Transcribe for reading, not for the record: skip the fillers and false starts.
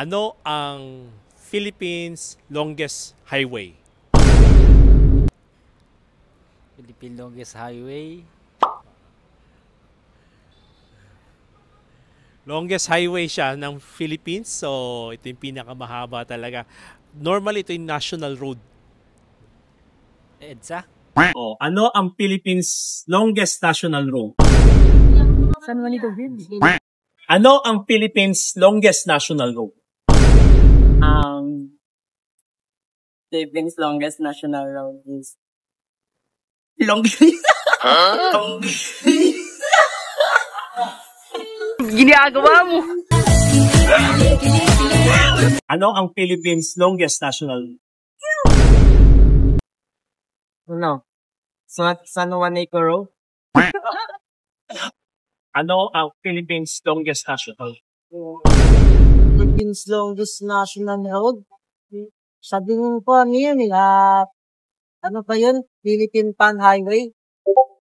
Ano ang Philippines longest highway? Philippine longest highway. Longest highway siya ng Philippines. So, ito yung pinakamahaba talaga. Normally, ito yung national road. EDSA? Oh, ano ang Philippines longest national road? San Juanito Bridge. Ano ang Philippines longest national road? Philippines longest national road is Ginagawa mo! Ano ang Philippines longest national road? Ano? San Juanico Road? Ano ang Philippines longest national road? Philippines longest national road? Sabi mo po, ano yun? Ano pa yun? Philippine Pan Highway?